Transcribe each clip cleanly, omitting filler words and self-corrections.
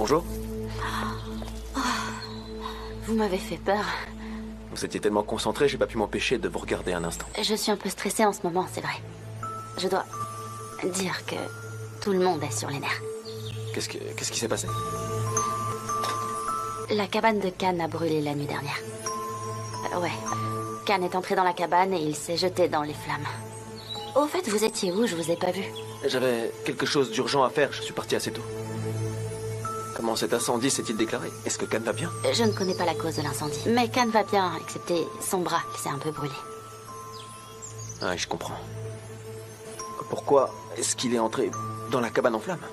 Bonjour. Vous m'avez fait peur. Vous étiez tellement concentré, j'ai pas pu m'empêcher de vous regarder un instant. Je suis un peu stressée en ce moment, c'est vrai. Je dois dire que tout le monde est sur les nerfs. Qu'est-ce qui s'est passé? La cabane de Khan a brûlé la nuit dernière. Ouais. Khan est entré dans la cabane et il s'est jeté dans les flammes. Au fait, vous étiez où? Je vous ai pas vu. J'avais quelque chose d'urgent à faire, je suis parti assez tôt. Comment cet incendie s'est-il déclaré? Est-ce que Khan va bien? Je ne connais pas la cause de l'incendie. Mais Khan va bien, excepté son bras qui s'est un peu brûlé. Ah, je comprends. Pourquoi est-ce qu'il est entré dans la cabane en flammes?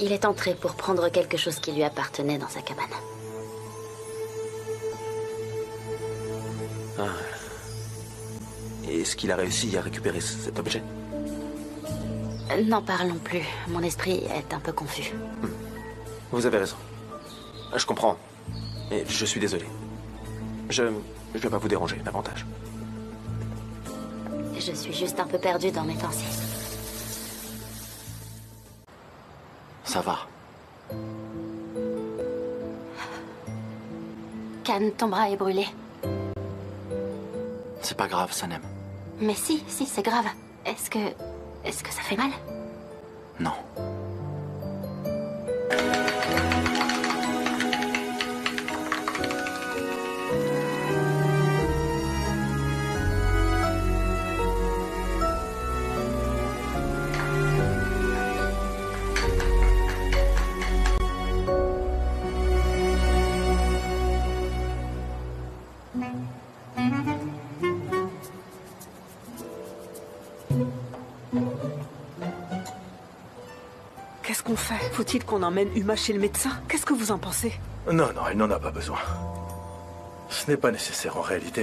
Il est entré pour prendre quelque chose qui lui appartenait dans sa cabane. Ah. Et est-ce qu'il a réussi à récupérer cet objet? N'en parlons plus. Mon esprit est un peu confus. Vous avez raison. Je comprends. Et je suis désolé. Je vais pas vous déranger davantage. Je suis juste un peu perdue dans mes pensées. Ça va. Khan, ton bras est brûlé. C'est pas grave, Sanem. Mais si, c'est grave. Est-ce que ça fait mal? Non. Qu'est-ce qu'on fait? Faut-il qu'on emmène Uma chez le médecin? Qu'est-ce que vous en pensez? Non, elle n'en a pas besoin. Ce n'est pas nécessaire en réalité.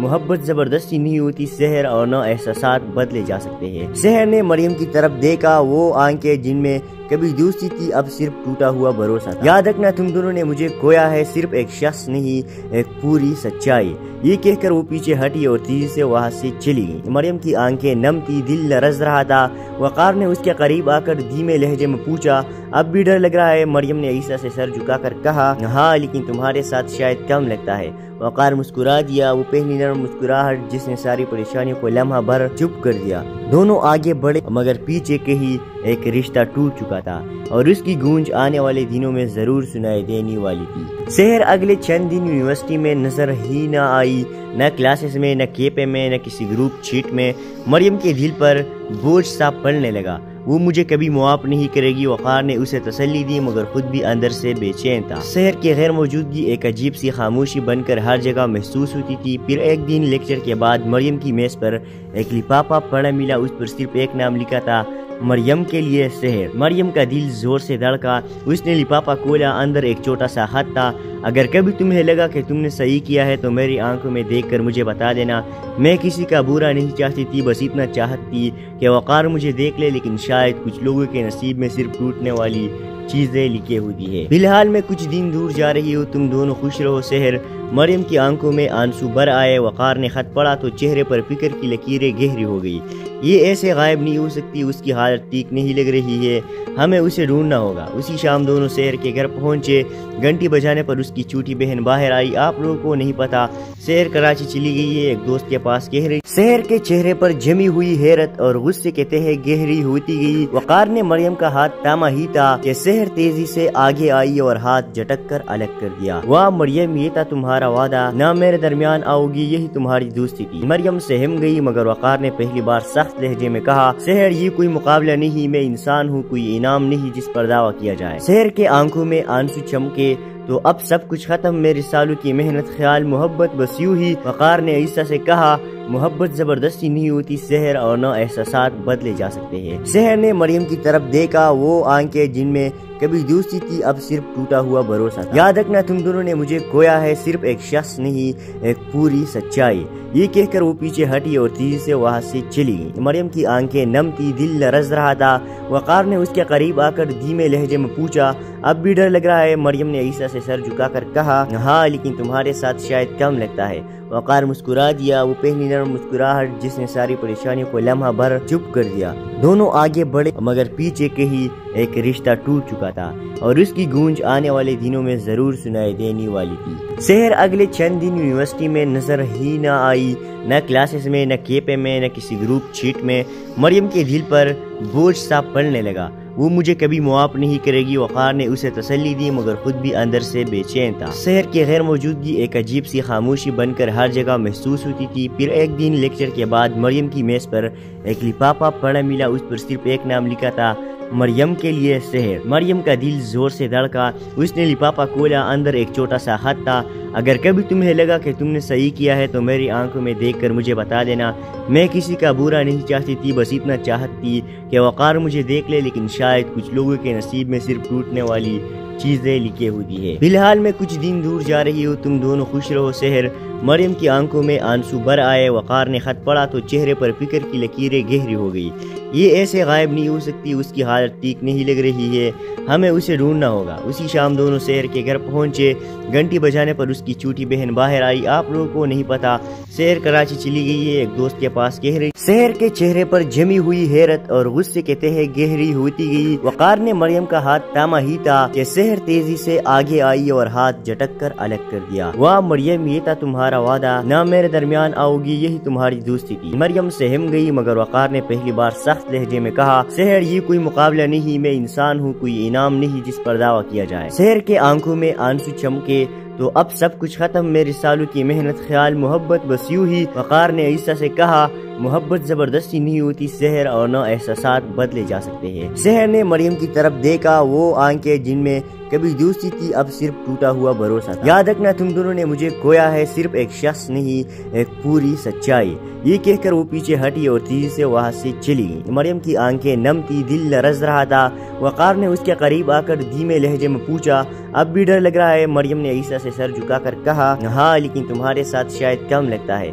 محبت زبردستی نہیں ہوتی سحر اور نہ احساسات بدلے جا سکتے ہیں۔ سحر نے مریم کی طرف دیکھا، وہ آنکھیں جن میں کبھی دوستی تھی اب صرف ٹوٹا ہوا بھروسہ تھا۔ یاد رکھنا تم دونوں نے مجھے کھویا ہے، صرف ایک شخص نہیں ایک پوری سچائی۔ یہ کہہ کر وہ پیچھے ہٹی اور تیزی سے وہاں سے چلی گئی۔ مریم کی آنکھیں نم تھی، دل لرز رہا تھا۔ وقار نے اس کے قریب آ کر دھیمے لہجے میں پوچھا، اب بھی ڈر لگ رہا ہے؟ مریم نے عیسیٰ سے سر جھکا کر کہا، ہاں لیکن تمہارے ساتھ شاید کم لگتا ہے۔ وقار مسکرا دیا، وہ پہلی نرم مسکراہٹ جس نے ساری پریشانیوں کو لمحہ بھر چپ کر دیا۔ دونوں آگے بڑھے مگر پیچھے کے ہی ایک رشتہ ٹوٹ چکا تھا اور اس کی گونج آنے والے دنوں میں ضرور سنائی دینے والی تھی۔ سحر اگلے چند دن یونیورسٹی میں نظر ہی نہ آئی، نہ کلاسز میں، نہ کیپے میں، نہ کسی گروپ چیٹ میں۔ مریم کے دل پر بوجھ سا پڑنے لگا، وہ مجھے کبھی معاف نہیں کرے گی۔ وقار نے اسے تسلی دی مگر خود بھی اندر سے بے چین تھا۔ سحر کی غیر موجودگی ایک عجیب سی خاموشی بن کر ہر جگہ محسوس ہوتی تھی۔ پھر ایک دن لیکچر کے بعد مریم کی میز پر ایک لفافہ پڑا ملا، اس پر صرف ایک نام لکھا تھا، مریم کے لیے سحر۔ مریم کا دل زور سے دھڑکا، اس نے لفافہ کھولا، اندر ایک چھوٹا سا خط تھا، اگر کبھی تمہیں لگا کہ تم نے صحیح کیا ہے تو میری آنکھوں میں دیکھ کر مجھے بتا دینا۔ میں کسی کا برا نہیں چاہتی تھی، بس اتنا چاہتی کہ وقار مجھے دیکھ لے، لیکن شاید کچھ لوگوں کے نصیب میں صرف ٹوٹنے والی چیزیں لکھی ہوتی ہے۔ فی الحال میں کچھ دن دور جا رہی ہوں، تم دونوں خوش رہو سحر۔ مریم کی آنکھوں میں آنسو بھر آئے۔ وقار نے خط پڑھا تو چہرے پر فکر کی لکیریں گہری ہو گئی۔ یہ ایسے غائب نہیں ہو سکتی، اس کی حالت ٹھیک نہیں لگ رہی ہے، ہمیں اسے ڈھونڈنا ہوگا۔ اسی شام دونوں سحر کے گھر پہنچے۔ گھنٹی بجانے پر اس کی چھوٹی بہن باہر آئی۔ آپ لوگوں کو نہیں پتا سحر کراچی چلی گئی ہے، ایک دوست کے پاس کہہ رہی۔ سحر کے چہرے پر جمی ہوئی حیرت اور غصے کے تہے گہری ہوتی گئی۔ وقار نے مریم کا ہاتھ تھاما ہی تھا کہ سحر تیزی سے آگے آئی اور ہاتھ جھٹک کر الگ کر دیا۔ واہ مریم، یہ تھا تمہارا وعدہ، نہ میرے درمیان آؤ گی، یہی تمہاری دوستی تھی۔ مریم سہم گئی مگر وقار نے پہلی بار سخت لہجے میں کہا، سحر یہ کوئی مقابلہ نہیں، میں انسان ہوں، کوئی انعام نہیں جس پر دعویٰ کیا جائے۔ سحر کے آنکھوں میں آنسو چمکے، تو اب سب کچھ ختم، میرے سالوں کی محنت، خیال، محبت بس یوں ہی۔ وقار نے عیسیٰ سے کہا، محبت زبردستی نہیں ہوتی سحر اور نہ احساسات بدلے جا سکتے ہیں۔ سحر نے مریم کی طرف دیکھا، وہ آنکھیں جن میں کبھی دوستی تھی اب صرف ٹوٹا ہوا بھروسہ تھا۔ یاد رکھنا تم دونوں نے مجھے کھویا ہے، صرف ایک شخص نہیں ایک پوری سچائی۔ یہ کہہ کر وہ پیچھے ہٹی اور تیزی سے وہاں سے چلی گئی۔ مریم کی آنکھیں نم تھی، دل لرز رہا تھا۔ وقار نے اس کے قریب آ کر دھیمے لہجے میں پوچھا، اب بھی ڈر لگ رہا ہے؟ مریم نے عیسیٰ سے سر جھکا کر کہا، ہاں لیکن تمہارے ساتھ شاید کم لگتا ہے۔ وقار مسکرا دیا، وہ پہلی نرم مسکراہٹ جس نے ساری پریشانیوں کو لمحہ بھر چپ کر دیا۔ دونوں آگے بڑھے مگر پیچھے کے ہی ایک رشتہ ٹوٹ چکا تھا اور اس کی گونج آنے والے دنوں میں ضرور سنائی دینے والی تھی۔ سحر اگلے چند دن یونیورسٹی میں نظر ہی نہ آئی، نہ کلاسز میں، نہ کیپے میں، نہ کسی گروپ چیٹ میں۔ مریم کے دل پر بوجھ سا پڑنے لگا، وہ مجھے کبھی معاف نہیں کرے گی۔ وقار نے اسے تسلی دی مگر خود بھی اندر سے بے چین تھا۔ سحر کی غیر موجودگی ایک عجیب سی خاموشی بن کر ہر جگہ محسوس ہوتی تھی۔ پھر ایک دن لیکچر کے بعد مریم کی میز پر ایک لفافہ پڑا ملا، اس پر صرف ایک نام لکھا تھا، مریم کے لیے سحر۔ مریم کا دل زور سے دھڑکا، اس نے لفافہ کھولا، اندر ایک چھوٹا سا خط تھا، اگر کبھی تمہیں لگا کہ تم نے صحیح کیا ہے تو میری آنکھوں میں دیکھ کر مجھے بتا دینا۔ میں کسی کا برا نہیں چاہتی تھی، بس اتنا چاہتی کہ وقار مجھے دیکھ لے، لیکن شاید کچھ لوگوں کے نصیب میں صرف ٹوٹنے والی چیزیں لکھی ہوتی ہے۔ فی الحال میں کچھ دن دور جا رہی ہوں، تم دونوں خوش رہو سحر۔ مریم کی آنکھوں میں آنسو بھر آئے۔ وقار نے خط پڑھا تو چہرے پر فکر کی لکیریں گہری ہو گئی۔ یہ ایسے غائب نہیں ہو سکتی، اس کی حالت ٹھیک نہیں لگ رہی ہے، ہمیں اسے ڈھونڈنا ہوگا۔ اسی شام دونوں سحر کے گھر پہنچے۔ گھنٹی بجانے پر اس کی چھوٹی بہن باہر آئی۔ آپ لوگوں کو نہیں پتا سحر کراچی چلی گئی ہے، ایک دوست کے پاس کہہ رہی۔ سحر کے چہرے پر جمی ہوئی حیرت اور غصے کے تہے گہری ہوتی گئی۔ وقار نے مریم کا ہاتھ تھاما ہی تھا کہ سحر تیزی سے آگے آئی اور ہاتھ جھٹک کر الگ کر دیا۔ واہ مریم، یہ تھا تمہارا وعدہ، نہ میرے درمیان آؤ گی، یہی تمہاری دوستی تھی۔ مریم سہم گئی مگر وقار نے پہلی بار سخت لہجے میں کہا، سحر یہ کوئی مقابلہ نہیں، میں انسان ہوں، کوئی انعام نہیں جس پر دعویٰ کیا جائے۔ سحر کے آنکھوں میں آنسو چمکے، تو اب سب کچھ ختم، میرے سالوں کی محنت، خیال، محبت بس یوں ہی۔ وقار نے عیسیٰ سے کہا، محبت زبردستی نہیں ہوتی سحر اور نہ احساسات بدلے جا سکتے ہیں۔ سحر نے مریم کی طرف دیکھا، وہ آنکھیں جن میں کبھی دوستی تھی اب صرف ٹوٹا ہوا بھروسہ تھا۔ یاد رکھنا تم دونوں نے مجھے کھویا ہے، صرف ایک شخص نہیں ایک پوری سچائی۔ یہ کہہ کر وہ پیچھے ہٹی اور تیزی سے وہاں سے چلی گئی۔ مریم کی آنکھیں نم تھی، دل لرز رہا تھا۔ وقار نے اس کے قریب آ کر دھیمے لہجے میں پوچھا، اب بھی ڈر لگ رہا ہے؟ مریم نے عیسیٰ سے سر جھکا کر کہا، ہاں لیکن تمہارے ساتھ شاید کم لگتا ہے۔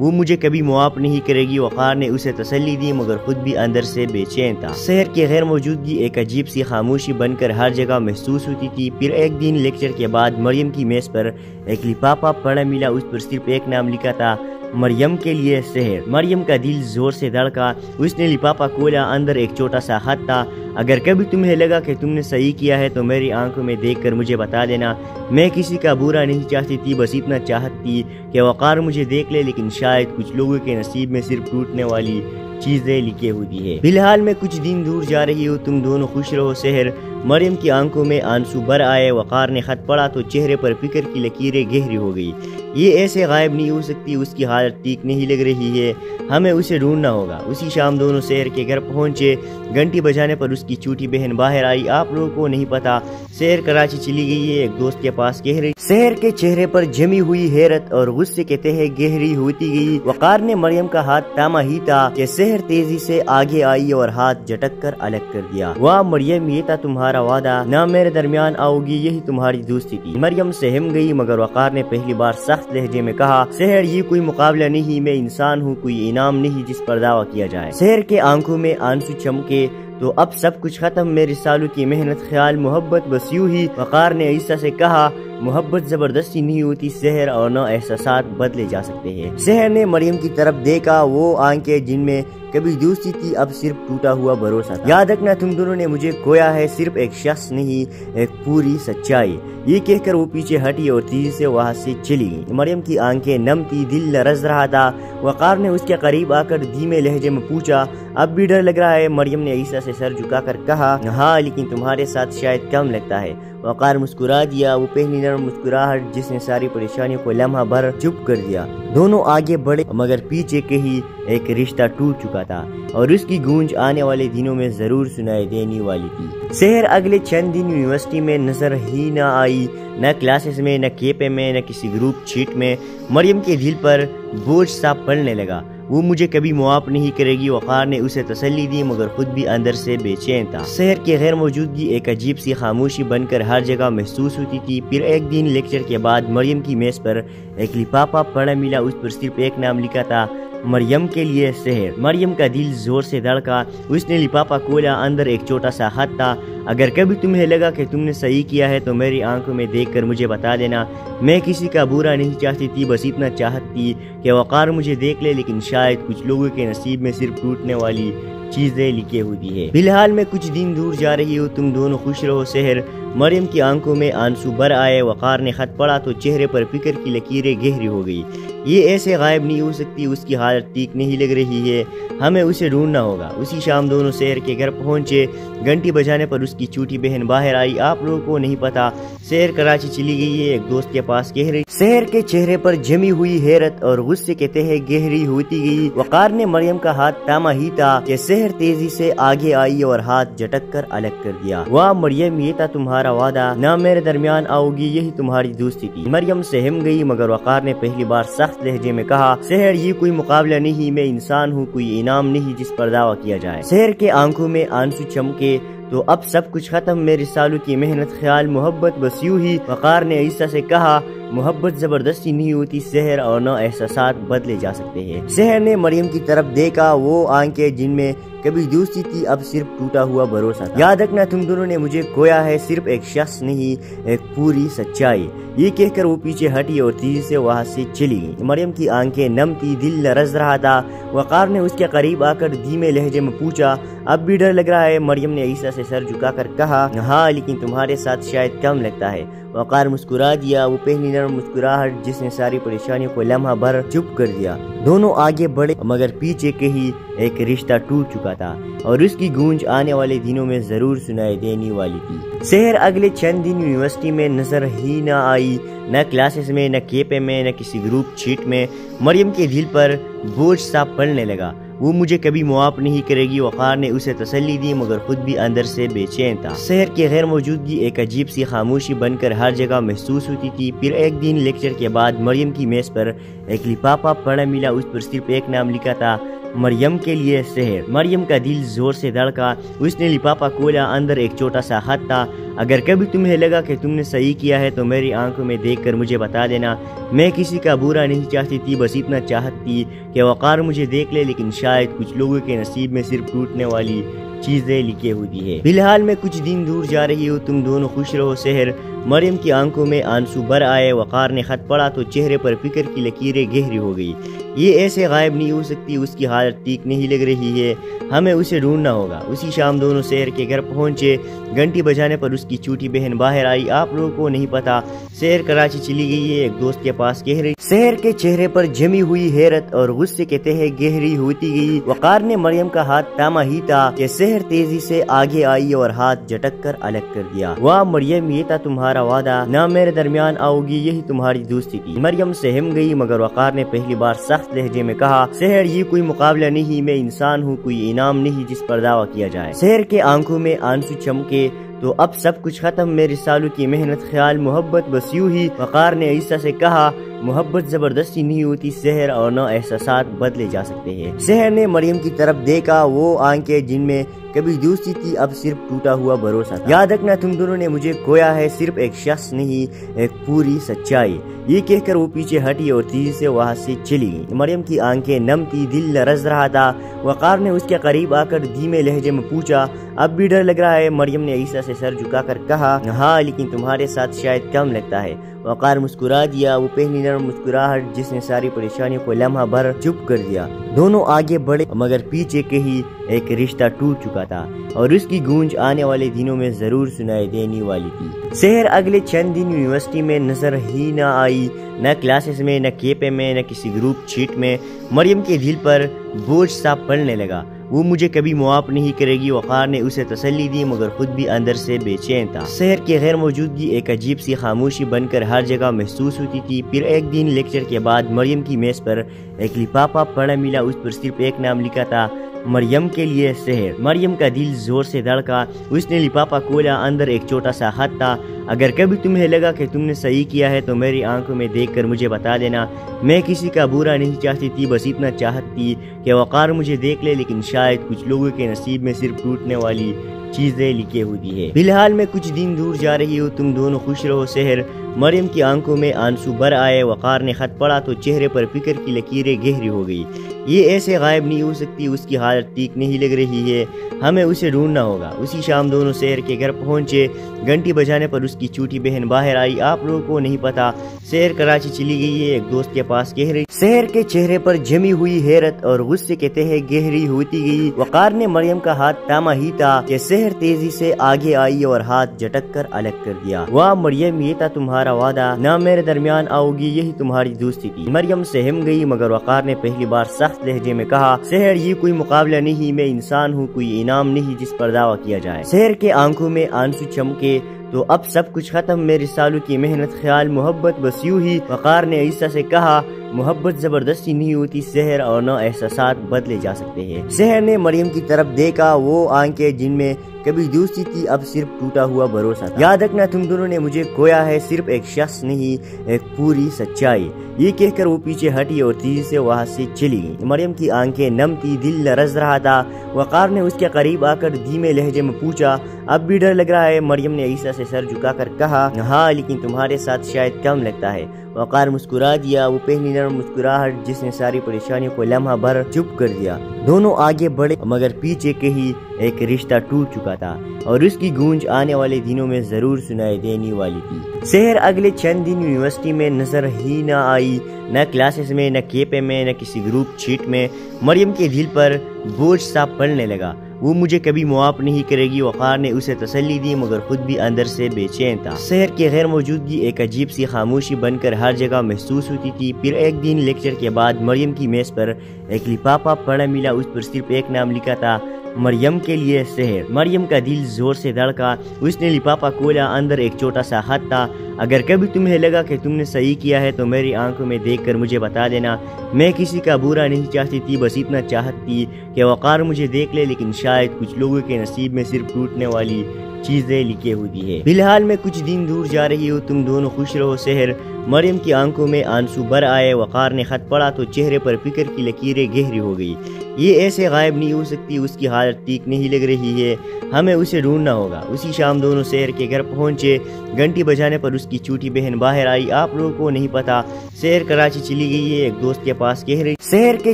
وہ مجھے کبھی معاف نہیں کرے گی۔ وقار نے اسے تسلی دی مگر خود بھی اندر سے بے چین تھا۔ سحر کی غیر موجودگی ایک عجیب سی خاموشی بن کر ہر جگہ محسوس ہوتی تھی۔ پھر ایک دن لیکچر کے بعد مریم کی میز پر ایک لفافہ پڑا ملا، اس پر صرف ایک نام لکھا تھا، مریم کے لیے سحر۔ مریم کا دل زور سے دھڑکا، اس نے لفافہ کھولا، اندر ایک چھوٹا سا خط تھا، اگر کبھی تمہیں لگا کہ تم نے صحیح کیا ہے تو میری آنکھوں میں دیکھ کر مجھے بتا دینا، میں کسی کا برا نہیں چاہتی تھی، بس اتنا چاہتی کہ وقار مجھے دیکھ لے، لیکن شاید کچھ لوگوں کے نصیب میں صرف ٹوٹنے والی چیزیں لکھی ہوتی ہے۔ فی الحال میں کچھ دن دور جا رہی ہوں، تم دونوں خوش رہو سحر۔ مریم کی آنکھوں میں آنسو بھر آئے۔ وقار نے خط پڑھا تو چہرے پر فکر کی لکیریں گہری ہو گئی۔ یہ ایسے غائب نہیں ہو سکتی، اس کی حالت ٹھیک نہیں لگ رہی ہے، ہمیں اسے ڈھونڈنا ہوگا۔ اسی شام دونوں سحر کے گھر پہنچے۔ گھنٹی بجانے پر اس کی چھوٹی بہن باہر آئی۔ آپ لوگوں کو نہیں پتا، سحر کراچی چلی گئی ہے، ایک دوست کے پاس کہہ رہی۔ سحر کے چہرے پر جمی ہوئی حیرت اور غصے کے تہے گہری ہوتی گئی۔ وقار نے مریم کا ہاتھ تھاما ہی تھا کہ سحر تیزی سے آگے آئی اور ہاتھ جھٹک کر الگ کر دیا۔ واہ مریم، یہ تھا تمہارا وعدہ، نہ میرے درمیان آؤ گی، یہی تمہاری دوستی تھی۔ مریم سہم گئی مگر وقار نے پہلی بار سخت لہجے میں کہا، سحر یہ کوئی مقابلہ نہیں، میں انسان ہوں، کوئی انعام نہیں جس پر دعویٰ کیا جائے۔ سحر کے آنکھوں میں آنسو چمکے، تو اب سب کچھ ختم، میرے سالوں کی محنت، خیال، محبت بس یوں ہی۔ وقار نے عیسیٰ سے کہا، محبت زبردستی نہیں ہوتی سحر، اور نہ احساسات بدلے جا سکتے ہیں۔ سحر نے مریم کی طرف دیکھا، وہ آنکھیں جن میں کبھی دوستی تھی اب صرف ٹوٹا ہوا بھروسہ تھا۔ یاد رکھنا تم دونوں نے مجھے کھویا ہے، صرف ایک شخص نہیں، ایک پوری سچائی۔ یہ کہہ کر وہ پیچھے ہٹی اور تیزی سے وہاں سے چلی گئی۔ مریم کی آنکھیں نم تھی، دل لرز رہا تھا۔ وقار نے اس کے قریب آ کر دھیمے لہجے میں پوچھا، اب بھی ڈر لگ رہا ہے؟ مریم نے عیسیٰ سے سر جھکا کر کہا، ہاں لیکن تمہارے ساتھ شاید کم لگتا ہے۔ وقار مسکرا دیا، وہ پہلی نرم مسکراہٹ جس نے ساری پریشانیوں کو لمحہ بھر چپ کر دیا۔ دونوں آگے بڑھے مگر پیچھے کہیں ایک رشتہ ٹوٹ چکا تھا اور اس کی گونج آنے والے دنوں میں ضرور سنائی دینے والی تھی۔ سحر اگلے چند دن یونیورسٹی میں نظر ہی نہ آئی، نہ کلاسز میں، نہ کیپے میں، نہ کسی گروپ چیٹ میں۔ مریم کے دل پر بوجھ سا پڑنے لگا، وہ مجھے کبھی معاف نہیں کرے گی۔ وقار نے اسے تسلی دی مگر خود بھی اندر سے بے چین تھا۔ سحر کی غیر موجودگی ایک عجیب سی خاموشی بن کر ہر جگہ محسوس ہوتی تھی۔ پھر ایک دن لیکچر کے بعد مریم کی میز پر ایک لفافہ پڑا ملا، اس پر صرف ایک نام لکھا تھا، مریم کے لیے سحر۔ مریم کا دل زور سے دھڑکا، اس نے لفافہ کھولا، اندر ایک چھوٹا سا خط تھا، اگر کبھی تمہیں لگا کہ تم نے صحیح کیا ہے تو میری آنکھوں میں دیکھ کر مجھے بتا دینا، میں کسی کا برا نہیں چاہتی تھی، بس اتنا چاہتی کہ وقار مجھے دیکھ لے، لیکن شاید کچھ لوگوں کے نصیب میں صرف ٹوٹنے والی چیزیں لکھی ہوتی ہے۔ فی الحال میں کچھ دن دور جا رہی ہوں، تم دونوں خوش رہو سحر۔ مریم کی آنکھوں میں آنسو بھر آئے۔ وقار نے خط پڑھا تو چہرے پر فکر کی لکیریں گہری ہو گئی۔ یہ ایسے غائب نہیں ہو سکتی، اس کی حالت ٹھیک نہیں لگ رہی ہے، ہمیں اسے ڈھونڈنا ہوگا۔ اسی شام دونوں سحر کے گھر پہنچے۔ گھنٹی بجانے پر اس کی چھوٹی بہن باہر آئی۔ آپ لوگوں کو نہیں پتا، سحر کراچی چلی گئی ہے، ایک دوست کے پاس کہہ رہی۔ سحر کے چہرے پر جمی ہوئی حیرت اور غصے کے تہے گہری ہوتی گئی۔ وقار نے مریم کا ہاتھ تھاما ہی تھا کہ سحر تیزی سے آگے آئی اور ہاتھ جھٹک کر الگ کر دیا۔ واہ مریم، یہ تھا تمہارا وعدہ، نہ میرے درمیان آؤ گی، یہی تمہاری دوستی تھی۔ مریم سہم گئی مگر وقار نے پہلی بار سخت لہجے میں کہا، سحر یہ کوئی مقابلہ نہیں، میں انسان ہوں، کوئی انعام نہیں جس پر دعویٰ کیا جائے۔ سحر کے آنکھوں میں آنسو چمکے، تو اب سب کچھ ختم، میرے سالوں کی محنت، خیال، محبت بس یوں ہی۔ وقار نے عیسیٰ سے کہا، محبت زبردستی نہیں ہوتی سحر، اور نہ احساسات بدلے جا سکتے ہیں۔ سحر نے مریم کی طرف دیکھا، وہ آنکھیں جن میں کبھی دوستی تھی اب صرف ٹوٹا ہوا بھروسہ تھا۔ یاد رکھنا تم دونوں نے مجھے کھویا ہے، صرف ایک شخص نہیں، ایک پوری سچائی۔ یہ کہہ کر وہ پیچھے ہٹی اور تیزی سے وہاں سے چلی گئی۔ مریم کی آنکھیں نم تھی، دل لرز رہا تھا۔ وقار نے اس کے قریب آ کر دھیمے لہجے میں پوچھا، اب بھی ڈر لگ رہا ہے؟ مریم نے عیسیٰ سے سر جھکا کر کہا، ہاں لیکن تمہارے ساتھ شاید کم لگتا ہے۔ وقار مسکرا دیا، وہ پہلی نرم مسکراہٹ جس نے ساری پریشانیوں کو لمحہ بھر چپ کر دیا۔ دونوں آگے بڑھے مگر پیچھے کہیں ایک رشتہ ٹوٹ چکا تھا اور اس کی گونج آنے والے دنوں میں ضرور سنائی دینے والی تھی۔ سحر اگلے چند دن یونیورسٹی میں نظر ہی نہ آئی، نہ کلاسز میں، نہ کیپے میں، نہ کسی گروپ چیٹ میں۔ مریم کے دل پر بوجھ سا پڑنے لگا، وہ مجھے کبھی معاف نہیں کرے گی۔ وقار نے اسے تسلی دی مگر خود بھی اندر سے بے چین تھا۔ سحر کی غیر موجودگی ایک عجیب سی خاموشی بن کر ہر جگہ محسوس ہوتی تھی۔ پھر ایک دن لیکچر کے بعد مریم کی میز پر ایک لفافہ پڑا ملا، اس پر صرف ایک نام لکھا تھا، مریم کے لیے سحر۔ مریم کا دل زور سے دھڑکا، اس نے لفافہ کھولا، اندر ایک چھوٹا سا خط تھا، اگر کبھی تمہیں لگا کہ تم نے صحیح کیا ہے تو میری آنکھوں میں دیکھ کر مجھے بتا دینا. میں کسی کا برا نہیں چاہتی تھی, بس اتنا چاہتی کہ وقار مجھے دیکھ لے, لیکن شاید کچھ لوگوں کے نصیب میں صرف ٹوٹنے والی چیزیں لکھی ہوتی ہے. فی الحال میں کچھ دن دور جا رہی ہوں, تم دونوں خوش رہو. سحر. مریم کی آنکھوں میں آنسو بھر آئے. وقار نے خط پڑھا تو چہرے پر فکر کی لکیریں گہری ہو گئی. یہ ایسے غائب نہیں ہو سکتی, اس کی حالت ٹھیک نہیں لگ رہی ہے, ہمیں اسے ڈھونڈنا ہوگا. اسی شام دونوں سحر کے گھر پہنچے. گھنٹی بجانے پر اس کی چھوٹی بہن باہر آئی. آپ لوگوں کو نہیں پتا سحر کراچی چلی گئی ہے, ایک دوست کے پاس کہہ رہی. سحر کے چہرے پر جمی ہوئی حیرت اور غصے کے تہے گہری ہوتی گئی. وقار نے مریم کا ہاتھ تھاما ہی تھا کہ سحر تیزی سے آگے آئی اور ہاتھ جھٹک کر الگ کر دیا. واہ مریم, یہ تھا تمہارا وعدہ, نہ میرے درمیان آؤ گی, یہی تمہاری دوستی تھی. مریم سہم گئی, مگر وقار نے پہلی بار سخت لہجے میں کہا, سحر یہ کوئی مقابلہ نہیں, میں انسان ہوں, کوئی انعام نہیں جس پر دعویٰ کیا جائے. سحر کے آنکھوں میں آنسو چمکے. تو اب سب کچھ ختم, میرے سالوں کی محنت, خیال, محبت, بس یوں ہی. وقار نے عیسیٰ سے کہا, محبت زبردستی نہیں ہوتی سحر, اور نہ احساسات بدلے جا سکتے ہیں. سحر نے مریم کی طرف دیکھا, وہ آنکھیں جن میں کبھی دوستی تھی اب صرف ٹوٹا ہوا بھروسہ تھا. یاد رکھنا تم دونوں نے مجھے کھویا ہے, صرف ایک شخص نہیں, ایک پوری سچائی. یہ کہہ کر وہ پیچھے ہٹی اور تیزی سے وہاں سے چلی گئی. مریم کی آنکھیں نم تھی, دل لرز رہا تھا. وقار نے اس کے قریب آ کر دھیمے لہجے میں پوچھا, اب بھی ڈر لگ رہا ہے؟ مریم نے عیسیٰ سے سر جھکا کر کہا, ہاں, لیکن تمہارے ساتھ شاید کم لگتا ہے. وقار مسکرا دیا, وہ پہلی نرم مسکراہٹ جس نے ساری پریشانیوں کو لمحہ بھر چپ کر دیا. دونوں آگے بڑھے, مگر پیچھے کہیں ایک رشتہ ٹوٹ چکا تھا, اور اس کی گونج آنے والے دنوں میں ضرور سنائی دینے والی تھی. سحر اگلے چند دن یونیورسٹی میں نظر ہی نہ آئی, نہ کلاسز میں, نہ کیپے میں, نہ کسی گروپ چیٹ میں. مریم کے دل پر بوجھ سا پڑنے لگا, وہ مجھے کبھی معاف نہیں کرے گی. وقار نے اسے تسلی دی, مگر خود بھی اندر سے بے چین تھا. سحر کی غیر موجودگی ایک عجیب سی خاموشی بن کر ہر جگہ محسوس ہوتی تھی. پھر ایک دن لیکچر کے بعد مریم کی میز پر ایک لفافہ پڑا ملا. اس پر صرف ایک نام لکھا تھا, مریم کے لیے سحر. مریم کا دل زور سے دھڑکا. اس نے لفافہ کھولا, اندر ایک چھوٹا سا خط تھا. اگر کبھی تمہیں لگا کہ تم نے صحیح کیا ہے تو میری آنکھوں میں دیکھ کر مجھے بتا دینا. میں کسی کا برا نہیں چاہتی تھی, بس اتنا چاہتی کہ وقار مجھے دیکھ لے, لیکن شاید کچھ لوگوں کے نصیب میں صرف ٹوٹنے والی چیزیں لکھی ہوتی ہے. فی الحال میں کچھ دن دور جا رہی ہوں, تم دونوں خوش رہو. سحر. مریم کی آنکھوں میں آنسو بھر آئے. وقار نے خط پڑھا تو چہرے پر فکر کی لکیریں گہری ہو گئی. یہ ایسے غائب نہیں ہو سکتی, اس کی حالت ٹھیک نہیں لگ رہی ہے, ہمیں اسے ڈھونڈنا ہوگا. اسی شام دونوں سحر کے گھر پہنچے. گھنٹی بجانے پر اس کی چھوٹی بہن باہر آئی. آپ لوگوں کو نہیں پتا سحر کراچی چلی گئی ہے, ایک دوست کے پاس کہہ رہی. سحر کے چہرے پر جمی ہوئی حیرت اور غصے کے تہے گہری ہوتی گئی. وقار نے مریم کا ہاتھ تھاما ہی تھا کہ سحر تیزی سے آگے آئی اور ہاتھ جھٹک کر الگ کر دیا. واہ مریم, یہ تھا تمہارا وعدہ, نہ میرے درمیان آؤ گی, یہی تمہاری دوستی تھی. مریم سہم گئی, مگر وقار نے پہلی بار سخت لہجے میں کہا, سحر یہ کوئی مقابلہ نہیں, میں انسان ہوں, کوئی انعام نہیں جس پر دعویٰ کیا جائے. سحر کے آنکھوں میں آنسو چمکے. تو اب سب کچھ ختم, میرے سالوں کی محنت, خیال, محبت, بس یوں ہی. وقار نے عیسیٰ سے کہا, محبت زبردستی نہیں ہوتی سحر, اور نہ احساسات بدلے جا سکتے ہیں. سحر نے مریم کی طرف دیکھا, وہ آنکھیں جن میں کبھی دوستی تھی اب صرف ٹوٹا ہوا بھروسہ تھا. یاد رکھنا تم دونوں نے مجھے کھویا ہے, صرف ایک شخص نہیں, ایک پوری سچائی. یہ کہہ کر وہ پیچھے ہٹی اور تیزی سے وہاں سے چلی گئی. مریم کی آنکھیں نم تھی, دل لرز رہا تھا. وقار نے اس کے قریب آ کر دھیمے لہجے میں پوچھا, اب بھی ڈر لگ رہا ہے؟ مریم نے عیسیٰ سے سر جھکا کر کہا, ہاں, لیکن تمہارے ساتھ شاید کم لگتا ہے. وقار مسکرا دیا, وہ پہلی نرم مسکراہٹ جس نے ساری پریشانیوں کو لمحہ بھر چپ کر دیا. دونوں آگے بڑھے, مگر پیچھے کہیں ایک رشتہ ٹوٹ چکا تھا, اور اس کی گونج آنے والے دنوں میں ضرور سنائی دینے والی تھی. سحر اگلے چند دن یونیورسٹی میں نظر ہی نہ آئی, نہ کلاسز میں, نہ کیپے میں, نہ کسی گروپ چیٹ میں. مریم کے دل پر بوجھ سا پڑنے لگا, وہ مجھے کبھی معاف نہیں کرے گی. وقار نے اسے تسلی دی, مگر خود بھی اندر سے بے چین تھا. سحر کی غیر موجودگی ایک عجیب سی خاموشی بن کر ہر جگہ محسوس ہوتی تھی. پھر ایک دن لیکچر کے بعد مریم کی میز پر ایک لفافہ پڑا ملا. اس پر صرف ایک نام لکھا تھا, مریم کے لیے سحر. مریم کا دل زور سے دھڑکا. اس نے لفافہ کھولا, اندر ایک چھوٹا سا خط تھا. اگر کبھی تمہیں لگا کہ تم نے صحیح کیا ہے تو میری آنکھوں میں دیکھ کر مجھے بتا دینا. میں کسی کا برا نہیں چاہتی تھی، بس اتنا چاہتی کہ وقار مجھے دیکھ لے، لیکن شاید کچھ لوگوں کے نصیب میں صرف ٹوٹنے والی چیزیں لکھی ہوتی ہے. فی الحال میں کچھ دن دور جا رہی ہوں، تم دونوں خوش رہو سحر. مریم کی آنکھوں میں آنسو بھر آئے. وقار نے خط پڑھا تو چہرے پر فکر کی لکیریں گہری ہو گئی. یہ ایسے غائب نہیں ہو سکتی، اس کی حالت ٹھیک نہیں لگ رہی ہے، ہمیں اسے ڈھونڈنا ہوگا. اسی شام دونوں سحر کے گھر پہنچے. گھنٹی بجانے پر اس کی چھوٹی بہن باہر آئی. آپ لوگوں کو نہیں پتا سحر کراچی چلی گئی ہے، ایک دوست کے پاس کہہ رہی. سحر کے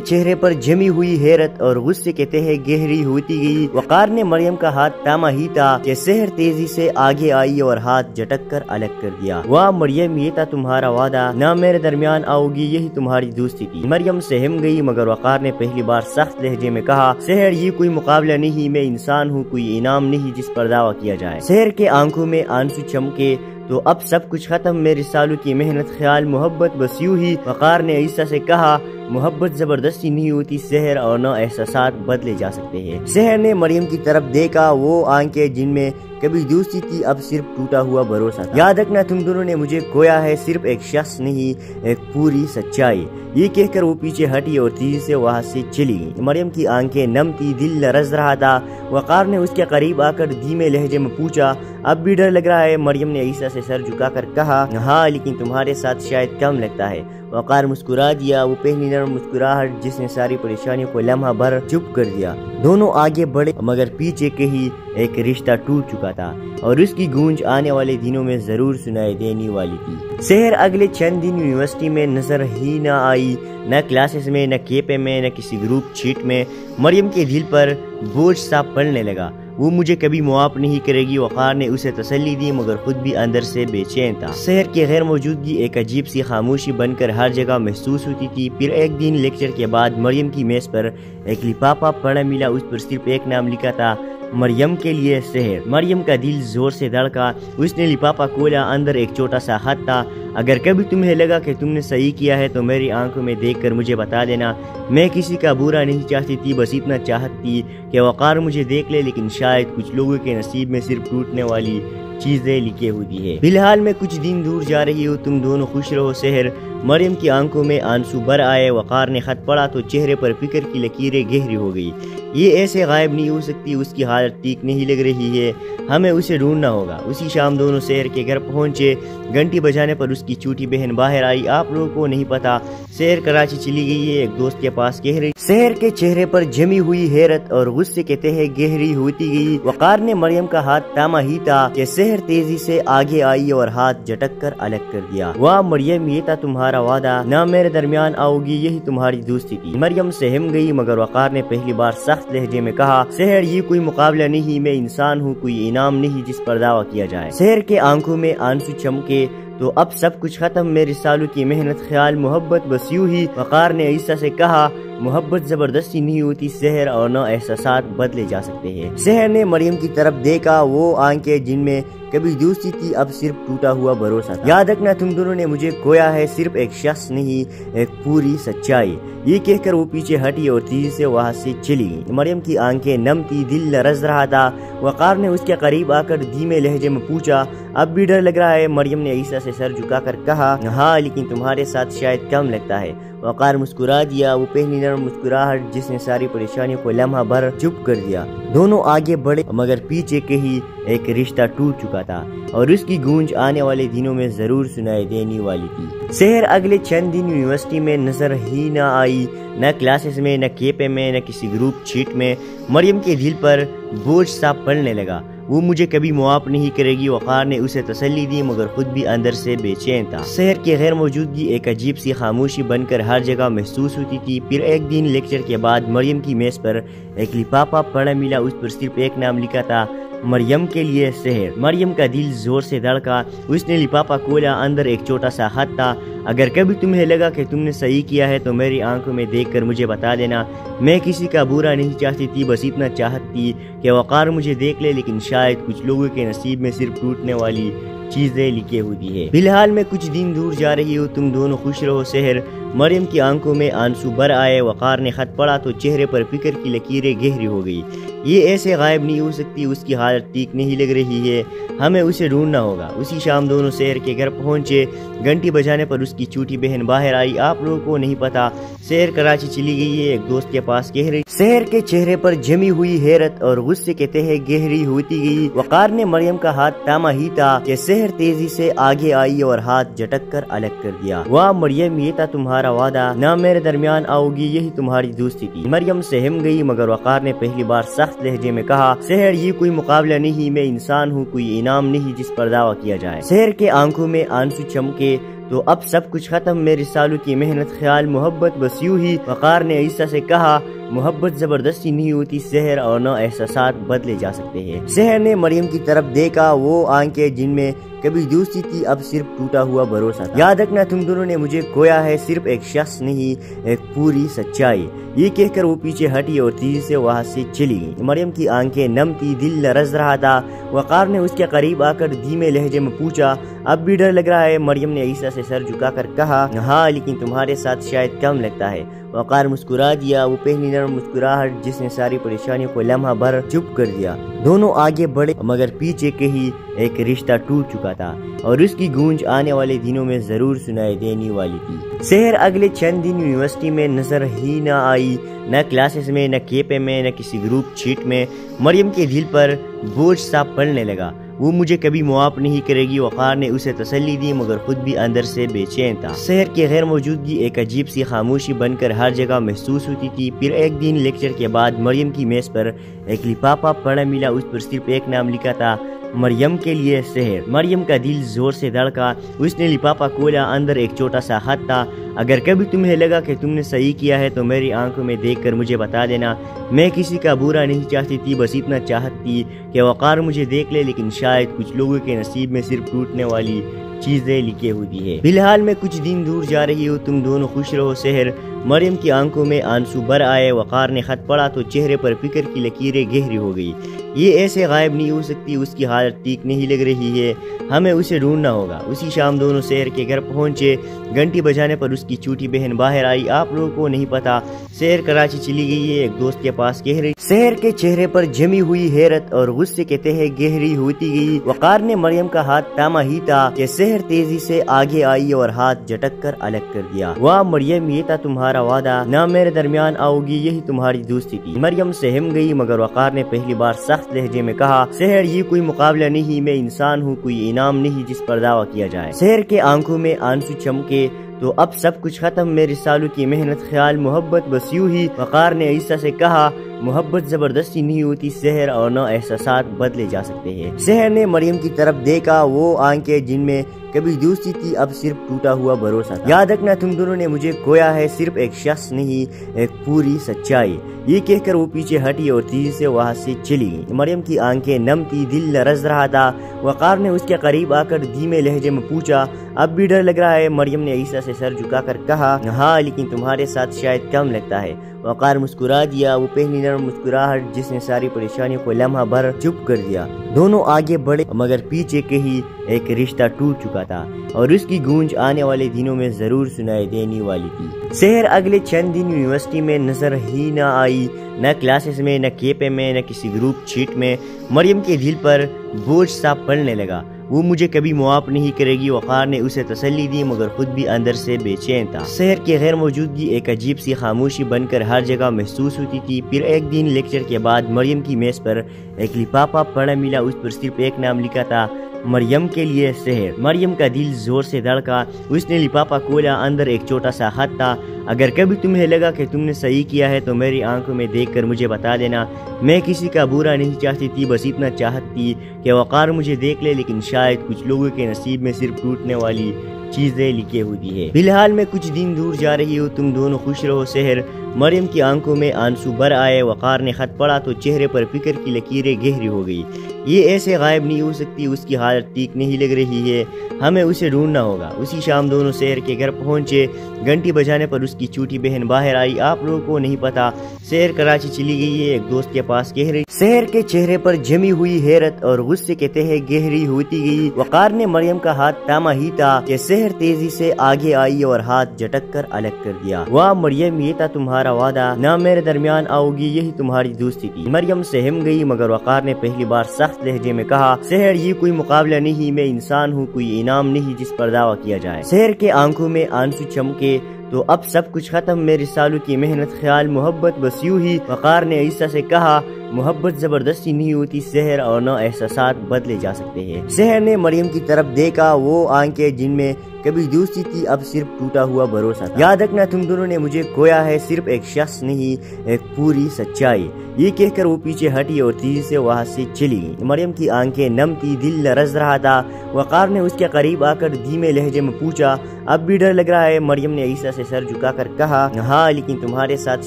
چہرے پر جمی ہوئی حیرت اور غصے کے تہے گہری ہوتی گئی. وقار نے مریم کا ہاتھ تھاما ہی تھا کہ سحر تیزی سے آگے آئی اور ہاتھ جھٹک کر الگ کر دیا. واہ مریم، یہ تھا تمہارا وعدہ، نہ میرے درمیان آؤ گی، یہی تمہاری دوستی تھی. مریم سہم گئی، مگر وقار نے پہلی بار سخت لہجے میں کہا، سحر یہ کوئی مقابلہ نہیں، میں انسان ہوں، کوئی انعام نہیں جس پر دعویٰ کیا جائے. سحر کے آنکھوں میں آنسو چمکے. تو اب سب کچھ ختم، میرے سالوں کی محنت، خیال، محبت، بس یوں ہی. وقار نے عیسیٰ سے کہا، محبت زبردستی نہیں ہوتی سحر، اور نہ احساسات بدلے جا سکتے ہیں. سحر نے مریم کی طرف دیکھا، وہ آنکھیں جن میں کبھی دوستی تھی اب صرف ٹوٹا ہوا بھروسہ تھا. یاد رکھنا تم دونوں نے مجھے کھویا ہے، صرف ایک شخص نہیں، ایک پوری سچائی. یہ کہہ کر وہ پیچھے ہٹی اور تیزی سے وہاں سے چلی گئی. مریم کی آنکھیں نم تھی، دل لرز رہا تھا. وقار نے اس کے قریب آ کر دھیمے لہجے میں پوچھا، اب بھی ڈر لگ رہا ہے؟ مریم نے عیسیٰ سے سر جھکا کر کہا، ہاں لیکن تمہارے ساتھ شاید کم لگتا ہے. وقار مسکرا دیا، وہ پہلی نرم مسکراہٹ جس نے ساری پریشانیوں کو لمحہ بھر چپ کر دیا. دونوں آگے بڑھے، مگر پیچھے کے ہی ایک رشتہ ٹوٹ چکا تھا اور اس کی گونج آنے والے دنوں میں ضرور سنائی دینے والی تھی. سحر اگلے چند دن یونیورسٹی میں نظر ہی نہ آئی، نہ کلاسز میں، نہ کیپے میں، نہ کسی گروپ چیٹ میں. مریم کے دل پر بوجھ سا پڑنے لگا. وہ مجھے کبھی معاف نہیں کرے گی، وقار نے اسے تسلی دی، مگر خود بھی اندر سے بے چین تھا. سحر کی غیر موجودگی ایک عجیب سی خاموشی بن کر ہر جگہ محسوس ہوتی تھی. پھر ایک دن لیکچر کے بعد مریم کی میز پر ایک لفافہ پڑا ملا. اس پر صرف ایک نام لکھا تھا، مریم کے لیے سحر. مریم کا دل زور سے دھڑکا. اس نے لفافہ کھولا، اندر ایک چھوٹا سا خط تھا. اگر کبھی تمہیں لگا کہ تم نے صحیح کیا ہے تو میری آنکھوں میں دیکھ کر مجھے بتا دینا. میں کسی کا برا نہیں چاہتی تھی، بس اتنا چاہتی کہ وقار مجھے دیکھ لے، لیکن شاید کچھ لوگوں کے نصیب میں صرف ٹوٹنے والی چیزیں لکھی ہوتی ہے. فی الحال میں کچھ دن دور جا رہی ہوں، تم دونوں خوش رہو سحر. مریم کی آنکھوں میں آنسو بھر آئے. وقار نے خط پڑھا تو چہرے پر فکر کی لکیریں گہری ہو گئی. یہ ایسے غائب نہیں ہو سکتی، اس کی حالت ٹھیک نہیں لگ رہی ہے، ہمیں اسے ڈھونڈنا ہوگا. اسی شام دونوں سحر کے گھر پہنچے. گھنٹی بجانے پر اس کی چھوٹی بہن باہر آئی. آپ لوگوں کو نہیں پتا سحر کراچی چلی گئی ہے، ایک دوست کے پاس کہہ رہی. سحر کے چہرے پر جمی ہوئی حیرت اور غصے کے تہے گہری ہوتی گئی. وقار نے مریم کا ہاتھ تھاما ہی تھا کہ سحر تیزی سے آگے آئی اور ہاتھ جھٹک کر الگ کر دیا. واہ مریم، یہ تھا تمہارا وعدہ، نہ میرے درمیان آؤ گی، یہی تمہاری دوستی تھی. مریم سہم گئی، مگر وقار نے پہلی بار سخت لہجے میں کہا، سحر یہ کوئی مقابلہ نہیں، میں انسان ہوں، کوئی انعام نہیں جس پر دعویٰ کیا جائے. سحر کے آنکھوں میں آنسو چمکے. تو اب سب کچھ ختم، میرے سالوں کی محنت، خیال، محبت، بس یوں ہی. وقار نے عیسیٰ سے کہا، محبت زبردستی نہیں ہوتی سحر، اور نہ احساسات بدلے جا سکتے ہیں. سحر نے مریم کی طرف دیکھا، وہ آنکھیں جن میں کبھی دوستی تھی اب صرف ٹوٹا ہوا بھروسہ تھا. یاد رکھنا تم دونوں نے مجھے کھویا ہے، صرف ایک شخص نہیں، ایک پوری سچائی. یہ کہہ کر وہ پیچھے ہٹی اور تیزی سے وہاں سے چلی گئی. مریم کی آنکھیں نم تھی، دل لرز رہا تھا. وقار نے اس کے قریب آ کر دھیمے لہجے میں پوچھا، اب بھی ڈر لگ رہا ہے؟ مریم نے عیسیٰ سے سر جھکا کر کہا، ہاں لیکن تمہارے ساتھ شاید کم لگتا ہے. وقار مسکرا دیا، وہ پہلی نرم مسکراہٹ جس نے ساری پریشانیوں کو لمحہ بھر چپ کر دیا. دونوں آگے بڑھے، مگر پیچھے کے ہی ایک رشتہ ٹوٹ چکا تھا اور اس کی گونج آنے والے دنوں میں ضرور سنائی دینے والی تھی. سحر اگلے چند دن یونیورسٹی میں نظر ہی نہ آئی، نہ کلاسز میں، نہ کیپے میں، نہ کسی گروپ چیٹ میں. مریم کے دل پر بوجھ سا پڑنے لگا. وہ مجھے کبھی معاف نہیں کرے گی، وقار نے اسے تسلی دی، مگر خود بھی اندر سے بے چین تھا. سحر کی غیر موجودگی ایک عجیب سی خاموشی بن کر ہر جگہ محسوس ہوتی تھی. پھر ایک دن لیکچر کے بعد مریم کی میز پر ایک لفافہ پڑا ملا. اس پر صرف ایک نام لکھا تھا، مریم کے لیے سحر. مریم کا دل زور سے دھڑکا. اس نے لفافہ کھولا، اندر ایک چھوٹا سا خط تھا. اگر کبھی تمہیں لگا کہ تم نے صحیح کیا ہے تو میری آنکھوں میں دیکھ کر مجھے بتا دینا. میں کسی کا برا نہیں چاہتی تھی، بس اتنا چاہتی کہ وقار مجھے دیکھ لے، لیکن شاید کچھ لوگوں کے نصیب میں صرف ٹوٹنے والی چیزیں لکھی ہوتی ہے. فی الحال میں کچھ دن دور جا رہی ہوں، تم دونوں خوش رہو سحر. مریم کی آنکھوں میں آنسو بھر آئے. وقار نے خط پڑھا تو چہرے پر فکر کی لکیریں گہری ہو گئی. یہ ایسے غائب نہیں ہو سکتی، اس کی حالت ٹھیک نہیں لگ رہی ہے، ہمیں اسے ڈھونڈنا ہوگا۔ اسی شام دونوں سحر کے گھر پہنچے، گھنٹی بجانے پر اس کی چھوٹی بہن باہر آئی۔ آپ لوگوں کو نہیں پتا سحر کراچی چلی گئی ہے، ایک دوست کے پاس کہہ رہی۔ سحر کے چہرے پر جمی ہوئی حیرت اور غصے کے تہے گہری ہوتی گئی۔ وقار نے مریم کا ہاتھ تھاما ہی تھا کہ سحر تیزی سے آگے آئی اور ہاتھ جھٹک کر الگ کر دیا۔ واہ مریم، یہ تھا تمہارا وعدہ، نہ میرے درمیان آؤ گی، یہی تمہاری دوستی تھی۔ مریم سہم گئی، مگر وقار نے پہلی بار سخت لہجے میں کہا، سحر یہ کوئی مقابلہ نہیں، میں انسان ہوں، کوئی انعام نہیں جس پر دعویٰ کیا جائے۔ سحر کے آنکھوں میں آنسو چمکے، تو اب سب کچھ ختم، میرے سالوں کی محنت، خیال، محبت، بس یوں ہی۔ وقار نے عیسیٰ سے کہا، محبت زبردستی نہیں ہوتی سحر، اور نہ احساسات بدلے جا سکتے ہیں۔ سحر نے مریم کی طرف دیکھا، وہ آنکھیں جن میں کبھی دوستی تھی اب صرف ٹوٹا ہوا بھروسہ تھا۔ یاد رکھنا تم دونوں نے مجھے کھویا ہے، صرف ایک شخص نہیں، ایک پوری سچائی۔ یہ کہہ کر وہ پیچھے ہٹی اور تیزی سے وہاں سے چلی گئی۔ مریم کی آنکھیں نم تھی، دل لرز رہا تھا۔ وقار نے اس کے قریب آ کر دھیمے لہجے میں پوچھا، اب بھی ڈر لگ رہا ہے؟ مریم نے عیسیٰ سے سر جھکا کر کہا، ہاں لیکن تمہارے ساتھ شاید کم لگتا ہے۔ وقار مسکرا دیا، وہ پہلی نرم مسکراہٹ جس نے ساری پریشانیوں کو لمحہ بھر چپ کر دیا۔ دونوں آگے بڑھے، مگر پیچھے کے ہی ایک رشتہ ٹوٹ چکا تھا اور اس کی گونج آنے والے دنوں میں ضرور سنائی دینے والی تھی۔ سحر اگلے چند دن یونیورسٹی میں نظر ہی نہ آئی، نہ کلاسز میں، نہ کیپے میں، نہ کسی گروپ چیٹ میں۔ مریم کے دل پر بوجھ سا پڑنے لگا، وہ مجھے کبھی معاف نہیں کرے گی۔ وقار نے اسے تسلی دی، مگر خود بھی اندر سے بے چین تھا۔ سحر کی غیر موجودگی ایک عجیب سی خاموشی بن کر ہر جگہ محسوس ہوتی تھی۔ پھر ایک دن لیکچر کے بعد مریم کی میز پر ایک لفافہ پڑا ملا، اس پر صرف ایک نام لکھا تھا، مریم کے لیے سحر۔ مریم کا دل زور سے دھڑکا، اس نے لفافہ کھولا، اندر ایک چھوٹا سا خط تھا، اگر کبھی تمہیں لگا کہ تم نے صحیح کیا ہے تو میری آنکھوں میں دیکھ کر مجھے بتا دینا۔ میں کسی کا برا نہیں چاہتی تھی، بس اتنا چاہتی کہ وقار مجھے دیکھ لے، لیکن شاید کچھ لوگوں کے نصیب میں صرف ٹوٹنے والی چیزیں لکھی ہوتی ہے۔ فی الحال میں کچھ دن دور جا رہی ہوں، تم دونوں خوش رہو سحر۔ مریم کی آنکھوں میں آنسو بھر آئے۔ وقار نے خط پڑھا تو چہرے پر فکر کی لکیریں گہری ہو گئی۔ یہ ایسے غائب نہیں ہو سکتی، اس کی حالت ٹھیک نہیں لگ رہی ہے، ہمیں اسے ڈھونڈنا ہوگا۔ اسی شام دونوں سحر کے گھر پہنچے، گھنٹی بجانے پر اس کی چھوٹی بہن باہر آئی۔ آپ لوگوں کو نہیں پتا سحر کراچی چلی گئی ہے، ایک دوست کے پاس کہہ رہی۔ سحر کے چہرے پر جمی ہوئی حیرت اور غصے کے تہے گہری ہوتی گئی۔ وقار نے مریم کا ہاتھ تھاما ہی تھا کہ سحر تیزی سے آگے آئی اور ہاتھ جھٹک کر الگ کر دیا۔ واہ مریم، یہ تھا تمہارا وعدہ، نہ میرے درمیان آؤ گی، یہی تمہاری دوستی تھی۔ مریم سہم گئی، مگر وقار نے پہلی بار سخت لہجے میں کہا، سحر یہ کوئی مقابلہ نہیں، میں انسان ہوں، کوئی انعام نہیں جس پر دعویٰ کیا جائے۔ سحر کے آنکھوں میں آنسو چمکے، تو اب سب کچھ ختم، میرے سالوں کی محنت، خیال، محبت، بس یوں ہی۔ وقار نے عیسیٰ سے کہا، محبت زبردستی نہیں ہوتی سحر، اور نہ احساسات بدلے جا سکتے ہیں۔ سحر نے مریم کی طرف دیکھا، وہ آنکھیں جن میں کبھی دوستی تھی اب صرف ٹوٹا ہوا بھروسہ تھا۔ یاد رکھنا تم دونوں نے مجھے کھویا ہے، صرف ایک شخص نہیں، ایک پوری سچائی۔ یہ کہہ کر وہ پیچھے ہٹی اور تیزی سے وہاں سے چلی گئی۔ مریم کی آنکھیں نم تھی، دل لرز رہا تھا۔ وقار نے اس کے قریب آ کر دھیمے لہجے میں پوچھا، اب بھی ڈر لگ رہا ہے؟ مریم نے عیسیٰ سے سر جھکا کر کہا، ہاں لیکن تمہارے ساتھ شاید کم لگتا ہے۔ وقار مسکرا دیا، وہ پہلی نرم مسکراہٹ جس نے ساری پریشانیوں کو لمحہ بھر چپ کر دیا۔ دونوں آگے بڑھے، مگر پیچھے کے ہی ایک رشتہ ٹوٹ چکا تھا اور اس کی گونج آنے والے دنوں میں ضرور سنائی دینے والی تھی۔ سحر اگلے چند دن یونیورسٹی میں نظر ہی نہ آئی، نہ کلاسز میں، نہ کیپے میں، نہ کسی گروپ چیٹ میں۔ مریم کے دل پر بوجھ سا پڑنے لگا، وہ مجھے کبھی معاف نہیں کرے گی۔ وقار نے اسے تسلی دی، مگر خود بھی اندر سے بے چین تھا۔ سحر کی غیر موجودگی ایک عجیب سی خاموشی بن کر ہر جگہ محسوس ہوتی تھی۔ پھر ایک دن لیکچر کے بعد مریم کی میز پر ایک لفافہ پڑا ملا، اس پر صرف ایک نام لکھا تھا، مریم کے لیے سحر۔ مریم کا دل زور سے دھڑکا، اس نے لفافہ کھولا، اندر ایک چھوٹا سا خط تھا، اگر کبھی تمہیں لگا کہ تم نے صحیح کیا ہے تو میری آنکھوں میں دیکھ کر مجھے بتا دینا۔ میں کسی کا برا نہیں چاہتی تھی، بس اتنا چاہتی کہ وقار مجھے دیکھ لے، لیکن شاید کچھ لوگوں کے نصیب میں صرف ٹوٹنے والی چیزیں لکھی ہوتی ہے۔ فی الحال میں کچھ دن دور جا رہی ہوں، تم دونوں خوش رہو سحر۔ مریم کی آنکھوں میں آنسو بھر آئے۔ وقار نے خط پڑھا تو چہرے پر فکر کی لکیریں گہری ہو گئی۔ یہ ایسے غائب نہیں ہو سکتی، اس کی حالت ٹھیک نہیں لگ رہی ہے، ہمیں اسے ڈھونڈنا ہوگا۔ اسی شام دونوں سحر کے گھر پہنچے، گھنٹی بجانے پر اس کی چھوٹی بہن باہر آئی. آپ لوگوں کو نہیں پتا سحر کراچی چلی گئی ہے ایک دوست کے پاس کہہ رہی. سحر کے چہرے پر جمی ہوئی حیرت اور غصے کے تہے گہری ہوتی گئی. وقار نے مریم کا ہاتھ تھاما ہی تھا کہ سحر تیزی سے آگے آئی اور ہاتھ جھٹک کر الگ کر دیا. واہ مریم یہ تھا تمہارا وعدہ, نہ میرے درمیان آؤ گی, یہی تمہاری دوستی تھی. مریم سہم گئی مگر وقار نے پہلی بار سخت لہجے میں کہا, سحر یہ کوئی مقابلہ نہیں, میں انسان ہوں, کوئی انعام نہیں جس پر دعویٰ کیا جائے. سحر کے آنکھوں میں آنسو چمکے. تو اب سب کچھ ختم, میرے سالوں کی محنت, خیال, محبت بس یوں ہی. وقار نے عیسیٰ سے کہا, محبت زبردستی نہیں ہوتی سحر, اور نہ احساسات بدلے جا سکتے ہیں. سحر نے مریم کی طرف دیکھا, وہ آنکھیں جن میں کبھی دوستی تھی اب صرف ٹوٹا ہوا بھروسہ تھا. یاد رکھنا تم دونوں نے مجھے کھویا ہے, صرف ایک شخص نہیں ایک پوری سچائی. یہ کہہ کر وہ پیچھے ہٹی اور تیزی سے وہاں سے چلی گئی. مریم کی آنکھیں نم تھی, دل لرز رہا تھا. وقار نے اس کے قریب آ کر دھیمے لہجے میں پوچھا, اب بھی ڈر لگ رہا ہے؟ مریم نے عیسیٰ سے سر جھکا کر کہا, ہاں لیکن تمہارے ساتھ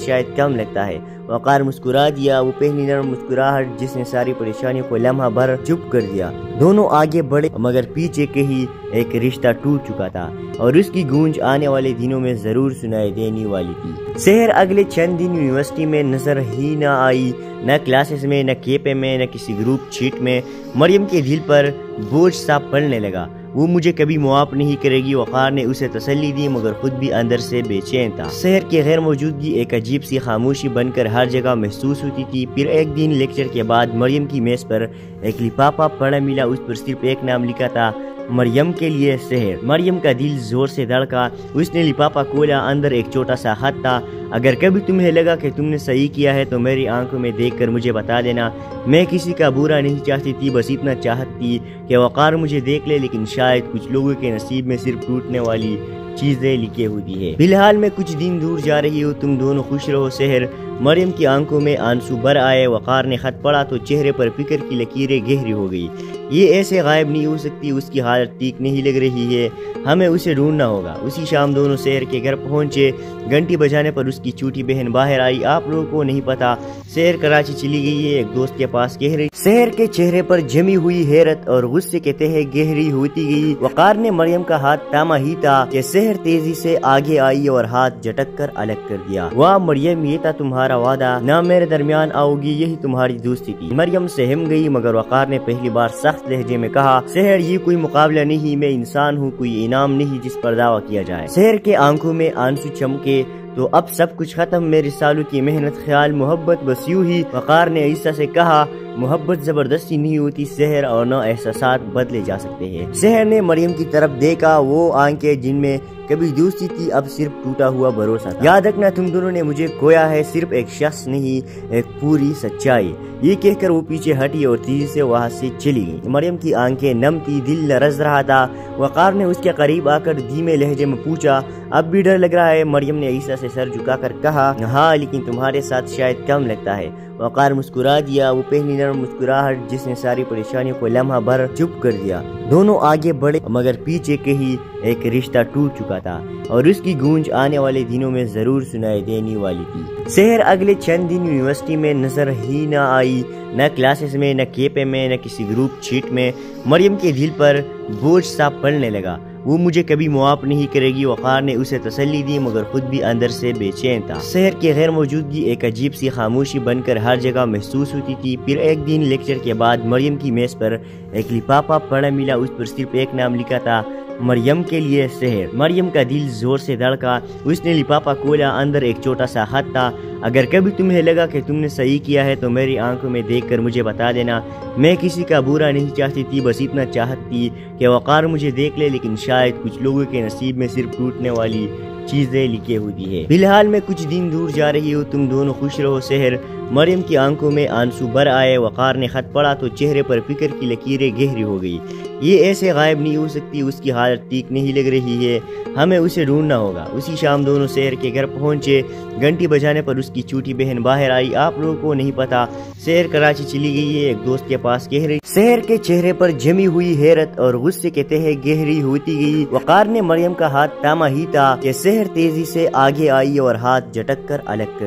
شاید کم لگتا ہے. وقار مسکرا دیا, وہ پہلی نرم مسکراہٹ جس نے ساری پریشانیوں کو لمحہ بھر چپ کر دیا. دونوں آگے بڑھے مگر پیچھے کے ہی ایک رشتہ ٹوٹ چکا تھا اور اس کی گونج آنے والے دنوں میں ضرور سنائی دینے والی تھی. سحر اگلے چند دن یونیورسٹی میں نظر ہی نہ آئی, نہ کلاسز میں, نہ کیپے میں, نہ کسی گروپ چیٹ میں. مریم کے دل پر بوجھ سا پڑنے لگا, وہ مجھے کبھی معاف نہیں کرے گی. وقار نے اسے تسلی دی مگر خود بھی اندر سے بے چین تھا. سحر کی غیر موجودگی ایک عجیب سی خاموشی بن کر ہر جگہ محسوس ہوتی تھی. پھر ایک دن لیکچر کے بعد مریم کی میز پر ایک لفافہ پڑا ملا, اس پر صرف ایک نام لکھا تھا, مریم کے لیے سحر. مریم کا دل زور سے دھڑکا, اس نے لفافہ کھولا, اندر ایک چھوٹا سا خط تھا, اگر کبھی تمہیں لگا کہ تم نے صحیح کیا ہے تو میری آنکھوں میں دیکھ کر مجھے بتا دینا. میں کسی کا برا نہیں چاہتی تھی, بس اتنا چاہتی کہ وقار مجھے دیکھ لے, لیکن شاید کچھ لوگوں کے نصیب میں صرف ٹوٹنے والی چیزیں لکھی ہوتی ہے. فی الحال میں کچھ دن دور جا رہی ہوں, تم دونوں خوش رہو سحر. مریم کی آنکھوں میں آنسو بھر آئے. وقار نے خط پڑھا تو چہرے پر فکر کی لکیریں گہری ہو گئی. یہ ایسے غائب نہیں ہو سکتی, اس کی حالت ٹھیک نہیں لگ رہی ہے, ہمیں اسے ڈھونڈنا ہوگا. اسی شام دونوں سحر کے گھر پہنچے. گھنٹی بجانے پر اس کی چھوٹی بہن باہر آئی. آپ لوگوں کو نہیں پتا سحر کراچی چلی گئی ہے ایک دوست کے پاس کہہ رہی. سحر کے چہرے پر جمی ہوئی حیرت اور غصے کے تہے گہری ہوتی گئی. وقار نے مریم کا ہاتھ تھاما ہی تھا کہ سحر تیزی سے آگے آئی اور ہاتھ جھٹک کر الگ کر دیا. واہ مریم یہ تھا تمہارا وعدہ, نہ میرے درمیان آؤ گی, یہی تمہاری دوستی تھی. مریم سہم گئی مگر وقار نے پہلی بار سخت لہجے میں کہا, سحر یہ کوئی مقابلہ نہیں, میں انسان ہوں, کوئی انعام نہیں جس پر دعویٰ کیا جائے. سحر کے آنکھوں میں آنسو چمکے. تو اب سب کچھ ختم, میرے سالوں کی محنت, خیال, محبت بس یوں ہی. وقار نے عیسیٰ سے کہا, محبت زبردستی نہیں ہوتی سحر, اور نہ احساسات بدلے جا سکتے ہیں. سحر نے مریم کی طرف دیکھا, وہ آنکھیں جن میں کبھی دوستی تھی اب صرف ٹوٹا ہوا بھروسہ تھا. یاد رکھنا تم دونوں نے مجھے کھویا ہے, صرف ایک شخص نہیں ایک پوری سچائی. یہ کہہ کر وہ پیچھے ہٹی اور تیزی سے وہاں سے چلی گئی. مریم کی آنکھیں نم تھی, دل لرز رہا تھا. وقار نے اس کے قریب آ کر دھیمے لہجے میں پوچھا, اب بھی ڈر لگ رہا ہے؟ مریم نے عیسیٰ سے سر جھکا کر کہا, ہاں لیکن تمہارے ساتھ شاید کم لگتا ہے. وقار مسکرا دیا, وہ پہلی نرم مسکراہٹ جس نے ساری پریشانیوں کو لمحہ بھر چپ کر دیا. دونوں آگے بڑھے مگر پیچھے کے ہی ایک رشتہ ٹوٹ چکا تھا اور اس کی گونج آنے والے دنوں میں ضرور سنائی دینے والی تھی. سحر اگلے چند دن یونیورسٹی میں نظر ہی نہ آئی, نہ کلاسز میں, نہ کیپے میں, نہ کسی گروپ چیٹ میں. مریم کے دل پر بوجھ سا پڑنے لگا, وہ مجھے کبھی معاف نہیں کرے گی. وقار نے اسے تسلی دی مگر خود بھی اندر سے بے چین تھا. سحر کی غیر موجودگی ایک عجیب سی خاموشی بن کر ہر جگہ محسوس ہوتی تھی. پھر ایک دن لیکچر کے بعد مریم کی میز پر ایک لفافہ پڑا ملا, اس پر صرف ایک نام لکھا تھا, مریم کے لیے سحر. مریم کا دل زور سے دھڑکا, اس نے لفافہ کھولا, اندر ایک چھوٹا سا خط تھا, اگر کبھی تمہیں لگا کہ تم نے صحیح کیا ہے تو میری آنکھوں میں دیکھ کر مجھے بتا دینا. میں کسی کا برا نہیں چاہتی تھی, بس اتنا چاہتی کہ وقار مجھے دیکھ لے, لیکن شاید کچھ لوگوں کے نصیب میں صرف ٹوٹنے والی چیزیں لکھی ہوتی ہے. فی الحال میں کچھ دن دور جا رہی ہوں, تم دونوں خوش رہو سحر. مریم کی آنکھوں میں آنسو بھر آئے. وقار نے خط پڑھا تو چہرے پر فکر کی لکیریں گہری ہو گئی. یہ ایسے غائب نہیں ہو سکتی, اس کی حالت ٹھیک نہیں لگ رہی ہے, ہمیں اسے ڈھونڈنا ہوگا. اسی شام دونوں سحر کے گھر پہنچے. گھنٹی بجانے پر اس کی چھوٹی بہن باہر آئی. آپ لوگوں کو نہیں پتا سحر کراچی چلی گئی ہے ایک دوست کے پاس کہہ رہی. سحر کے چہرے پر جمی ہوئی حیرت اور غصے کے تہے گہری ہوتی گئی. وقار نے مریم کا ہاتھ تھاما ہی تھا کہ سحر تیزی سے آگے آئی اور ہاتھ جھٹک کر الگ کر